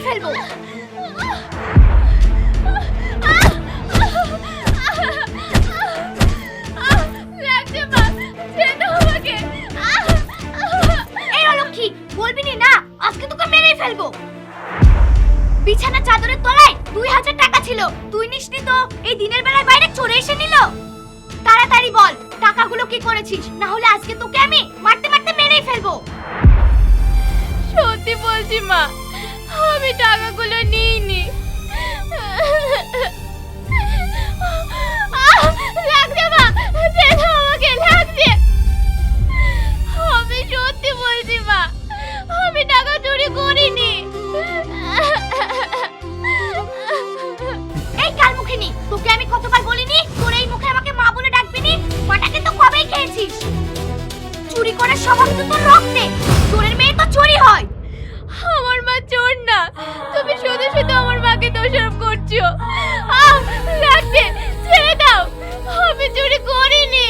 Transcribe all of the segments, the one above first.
মেরেই ফেলবো। এই অলক্ষী, বলবি না আজকে তোকে মেরেই ফেলবো। বিছানা চাদরের তলায় 2000 টাকা ছিল, তুই নিসনি তো এই দিনের বেলায় বাইরে চোরে এসে নিল। তাড়াতাড়ি বল টাকাগুলো কি করেছিস, না হলে আজকে তোকে আমি মারতে মারতে মেরেই ফেলবো। সত্যি বলছি মা, আমি টাকাগুলো নিইনি। লাগছে মা, ছেড়ে আমাকে, লাগছে। আমি সত্যি বলছি মা, আমি টাকা চুরি করিনি। এই কালমুখিনী, তোকে আমি কতবার বলিনি তোর এই মুখে আমাকে মা বলে ডাকবি নি? মাটাকে তো কবেই খেয়েছিস। চুরি করার স্বভাব তো তোর রক্তে, চোরের মেয়ে তো চুরি হয়। আমার মা চোর না, তুমি শুধু শুধু আমার মাকে দোষারোপ করছো। লাগছে, ছেড়ে দাও, আমি চুরি করিনি।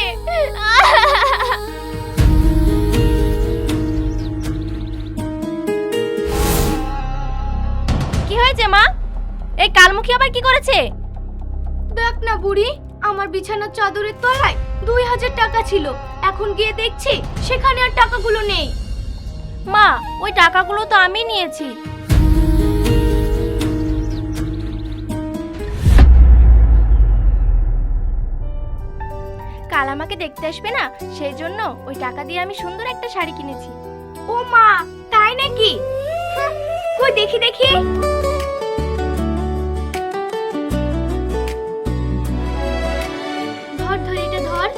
কি হয়েছে মা? এই কালমুখী আবার কি করেছে? দেখ না বুড়ি, আমার বিছানার চাদরের তলায় 2000 টাকা ছিল, এখন গিয়ে দেখছি সেখানে আর টাকাগুলো নেই। মা, ওই টাকাগুলো তো আমি নিয়েছি। কাল আমাকে দেখতে আসবে না, সেই জন্য ওই টাকা দিয়ে আমি সুন্দর একটা শাড়ি কিনেছি। ও মা, তাই নাকি? কই দেখি দেখি। ধর ধর, এটা ধর।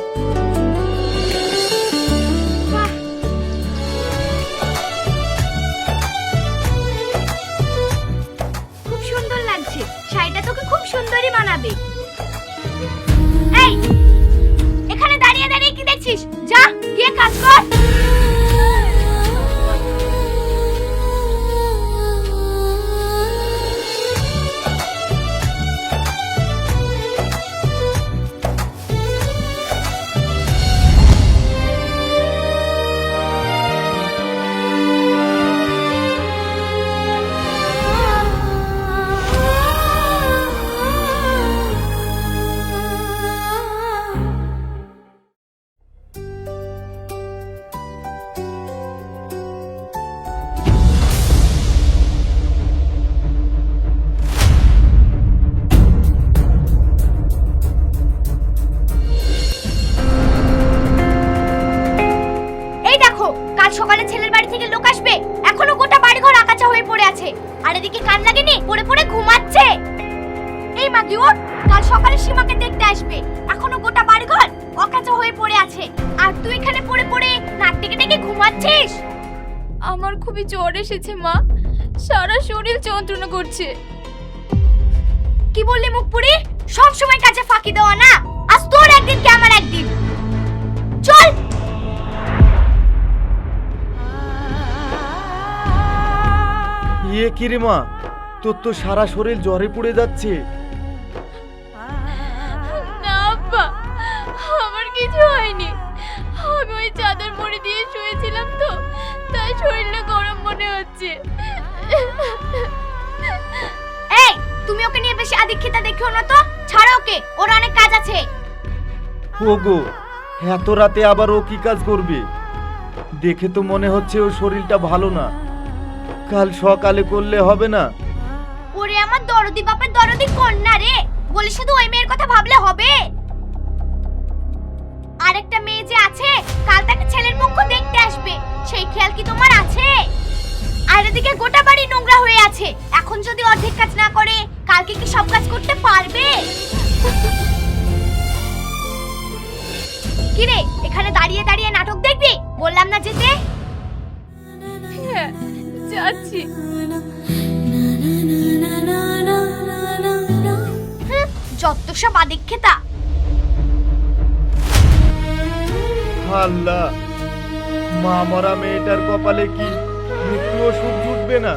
বাহ, খুব সুন্দর লাগছে, শাড়িটা তোকে খুব সুন্দরই মানাবে। এই, এখানে দাঁড়িয়ে দাঁড়িয়ে কি দেখছিস? যা গিয়ে কাজ কর। সকালে ছেলের বাড়ি থেকে লোক আসবে, এখনো গোটা বাড়িঘর আকাচা হয়ে পড়ে আছে, আর এদিকে কান লাগেনি পড়ে পড়ে ঘুমাচ্ছে। এই মাগি ওঠ, কাল সকালে সীমাকে দেখতে আসবে, এখনো গোটা বাড়িঘর আকাচা হয়ে পড়ে আছে, আর তুই এখানে পড়ে পড়ে নাক ডেকে ডেকে ঘুমাচ্ছিস। আমার খুবই জ্বর এসেছে মা, সারা শরীর যন্ত্রণা করছে। কি বললি মুখপুরি? সব সময় কাজে ফাঁকি দেওয়া না, আজ তোর একদিন কি আমার একদিন। চল। ইয়ে কি রে মা, তোর তো সারা শরীর জ্বরে পুড়ে যাচ্ছে। না আব্বা, আমার কিছু হয়নি, আমি ওই চাদর মুড়ি দিয়ে শুয়েছিলাম তো, তাই শরীরটা গরম মনে হচ্ছে। এই, তুমি ওকে নিয়ে বেশি আদিক্ষিতা দেখিও না তো, ছাড়ো ওকে, ওর অনেক কাজ আছে। ওগো, এত রাতে আবার ও কি কাজ করবে? দেখে তো মনে হচ্ছে ওর শরীরটা ভালো না, কাল সকালে করলে হবে না? ওরে আমার দরদি বাপের দরদি কন্যা রে, বলে শুধু ওই মেয়ের কথা ভাবলে হবে? আরেকটা মেয়ে যে আছে, কাল তাকে ছেলের মুখ দেখতে আসবে, সেই খেয়াল কি তোমার আছে? আর এদিকে গোটা বাড়ি নোংরা হয়ে আছে, এখন যদি অর্ধেক কাজ না করে কালকে কি সব কাজ করতে পারবে? কি রে, এখানে দাঁড়িয়ে দাঁড়িয়ে নাটক দেখবি? বললাম না যেতে। হ্যাঁ, যাচ্ছি। যত সব আদিক্ষেতা। আল্লাহ, মা মরা মেয়েটার কপালে কি একটু সুখ জুটবে না?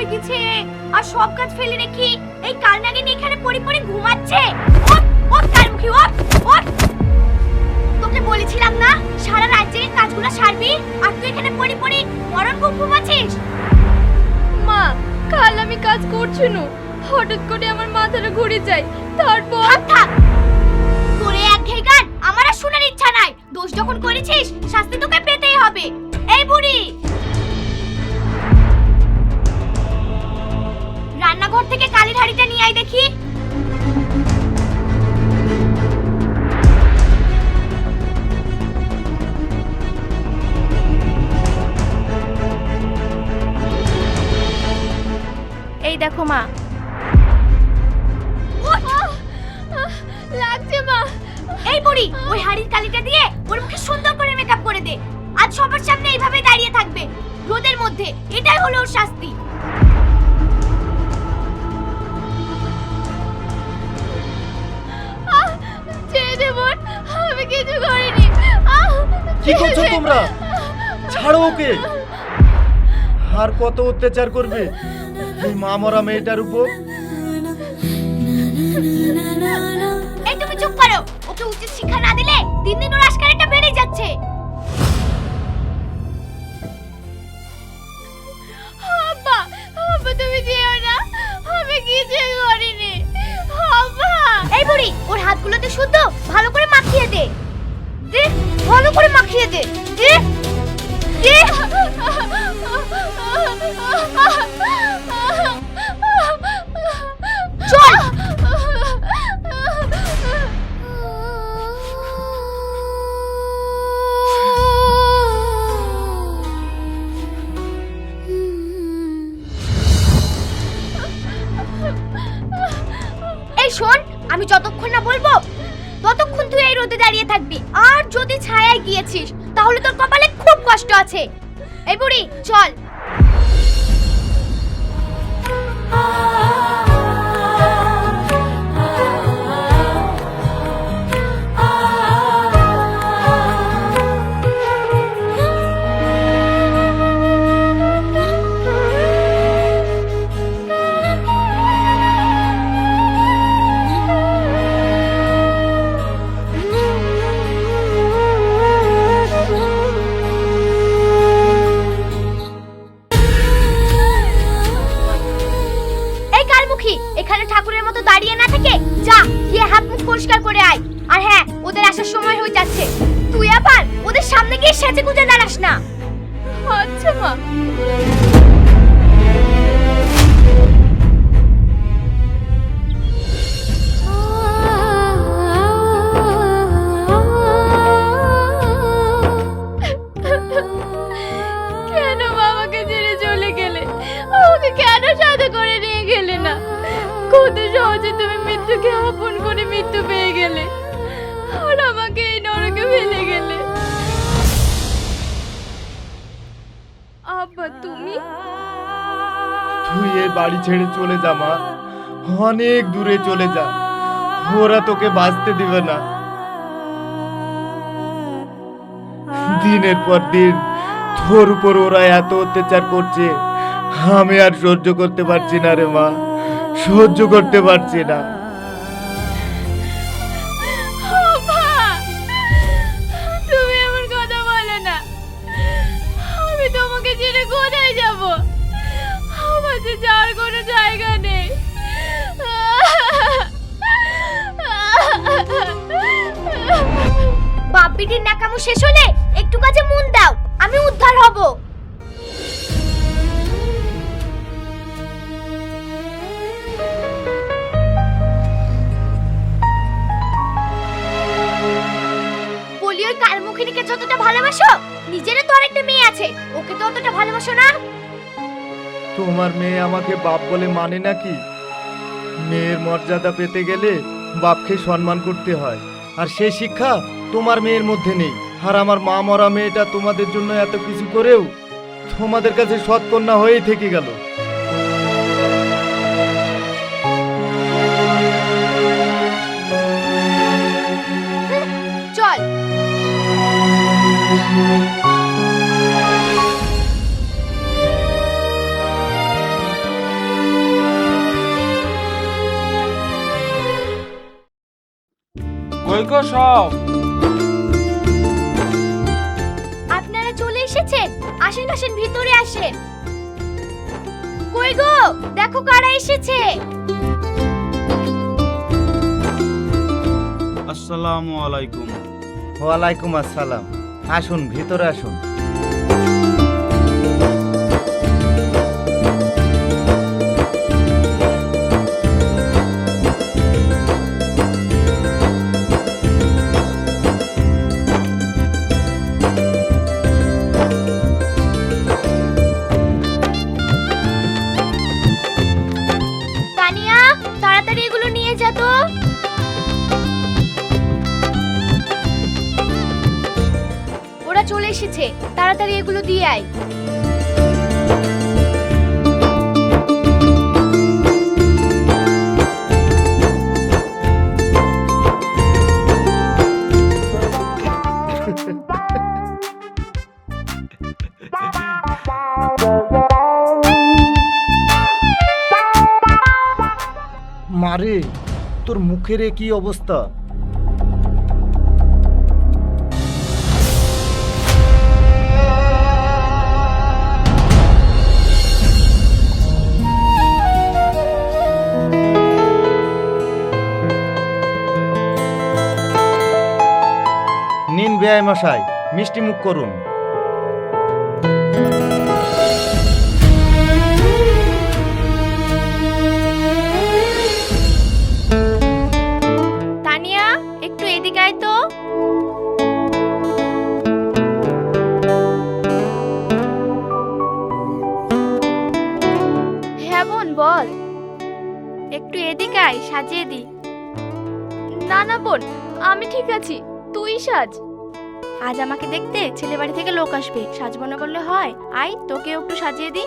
হয়ে গেছে আর সব কাজ ফেলে রেখে এই কালনাগিনী এখানে পড়ে পড়ে ঘুমাচ্ছে। ওঠ ওঠ কালমুখী ওঠ ওঠ। তোকে বলেছিলাম না সারা রাত জেগে কাজগুলো সারবি, আর তুই এখানে পড়ে পড়ে মরণ ঘুম ঘুমাচ্ছিস। মা, কাল আমি কাজ করছি না, হঠাৎ করে আমার মাথাটা ঘুরে যায়, তারপর থাক থাক, তোর এই একঘেয়ে গান আমার আর শোনার ইচ্ছা নাই। দোষ যখন করেছিস শাস্তি তোকে পেতেই হবে। এই বুড়ি, রান্নাঘর থেকে কালির হাঁড়িটা নিয়ে আয় দেখি। এই দেখো মা। লাগছে মা। এই বুড়ি, ওই হাড়ির কালিটা দিয়ে ওর মুখে সুন্দর করে মেকআপ করে দে। আজ সবার সামনে এইভাবে দাঁড়িয়ে থাকবে রোদের মধ্যে, এটাই হলো ওর শাস্তি। ছেড়ে দে বোন, আমি কিছু করিনি। কি করছো তোমরা? ছাড়ো ওকে। আর কত অত্যাচার করবে এই মা মরা মেয়েটার উপর? এই তুমি চুপ করো, ওকে উচিত শিক্ষা না দিলে দিন দিন ওর আশকারিটা বেড়ে যাচ্ছে। আব্বা, আব্বা তুমি যেও না, আমি কিছু করিনি আব্বা। এই বুড়ি, ওর হাতগুলোতে শুদ্ধ ভালো করে মাখিয়ে দে। দে, ভালো করে মাখিয়ে দে। দে দে। চল। এই শোন, আমি যতক্ষণ না বলবো ততক্ষণ তুই এই রোদে দাঁড়িয়ে থাকবি। আর যদি ছায়ায় গিয়েছিস তাহলে তোর কপালে খুব কষ্ট আছে। এই বুড়ি চল। এখানে ঠাকুরের মতো দাঁড়িয়ে না থেকে যা গিয়ে হাত মুখ পরিষ্কার করে আয়। আর হ্যাঁ, ওদের আসার সময় হয়ে যাচ্ছে, তুই আবার ওদের সামনে গিয়ে সেজে গুজে দাঁড়াস না। আচ্ছা মা। কেন বাবাকে ছেড়ে চলে গেলে? আমাকে কেন সাথে করে নিয়ে গেলে না? কত সহজে তুমি মৃত্যুকে আপন করে মৃত্যু পেয়ে গেলে, আর আমাকে এই নরকে ফেলে গেলে। আব্বা তুমি? তুই এই বাড়ি ছেড়ে চলে যা মা, অনেক দূরে চলে যা, ওরা তোকে বাঁচতে দিবে না। দিনের পর দিন তোর উপর ওরা এত অত্যাচার করছে, আমি আর সহ্য করতে পারছি না রে মা, সহ্য করতে পারছি না। আব্বা, তুমি এমন কথা বলো না। আমি তোমাকে ছেড়ে কোথায় যাব? আমার যে যাওয়ার কোনো জায়গা নেই। বাপ বিটির নাকামো শেষ হলে একটু কাজে মন দাও, আমি উদ্ধার হব। বলি ওই কালমুখিনীকে যতটা ভালোবাসো, নিজেরও তো আরেকটা মেয়ে আছে, ওকে তো অতটা ভালোবাসো না? তোমার মেয়ে আমাকে বাপ বলে মানে নাকি? মেয়ের মর্যাদা পেতে গেলে বাপকে সম্মান করতে হয়, আর সেই শিক্ষা তোমার মেয়ের মধ্যে নেই। আর আমার মা মরা মেয়েটা তোমাদের জন্য এত কিছু করেও তোমাদের কাছে সৎকন্যা হয়েই থেকে গেল। চল। সব। আপনারা চলে এসেছেন, আসেন আসেন ভিতরে আসেন। কই গো, দেখো কারা এসেছে। আসসালামু আলাইকুম। ওয়ালাইকুম আসসালাম। আসুন, ভিতরে আসুন। তানিয়া, তাড়াতাড়ি এগুলো নিয়ে যা তো। ওরা চলে এসেছে, তাড়াতাড়ি এগুলো দিয়ে আয়। মারে, তোর মুখের এ কি অবস্থা? নিন বেয়াই মশাই, মিষ্টি মুখ করুন। তানিয়া, একটু এদিকে আয় তো। হ্যাঁ বোন, বল। একটু এদিকে আয়, সাজিয়ে দি। না না বোন, আমি ঠিক আছি, তুই সাজ। আজ আমাকে দেখতে ছেলে বাড়ি থেকে লোক আসবে, সাজবো না বললে হয়? আয়, তোকেও একটু সাজিয়ে দি।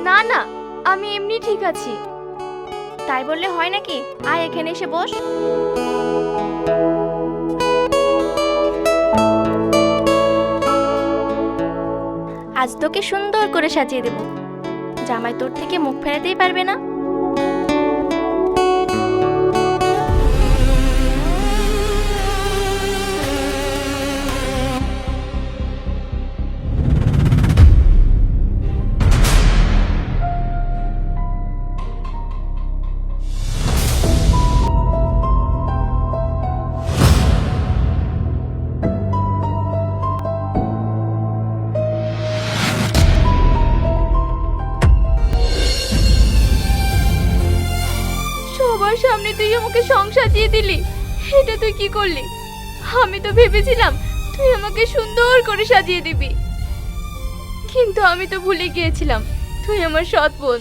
না না, আমি এমনি ঠিক আছি। তাই বললে হয় নাকি? আয়, এখানে এসে বস। আজ তোকে সুন্দর করে সাজিয়ে দেব, জামাই তোর থেকে মুখ ফেরাতেই পারবে না। সবার সামনে তুই আমাকে সংসার দিয়ে দিলি, এটা তুই কি করলি? আমি তো ভেবেছিলাম তুই আমাকে সুন্দর করে সাজিয়ে দিবি, কিন্তু আমি তো ভুলে গিয়েছিলাম তুই আমার সৎ বোন।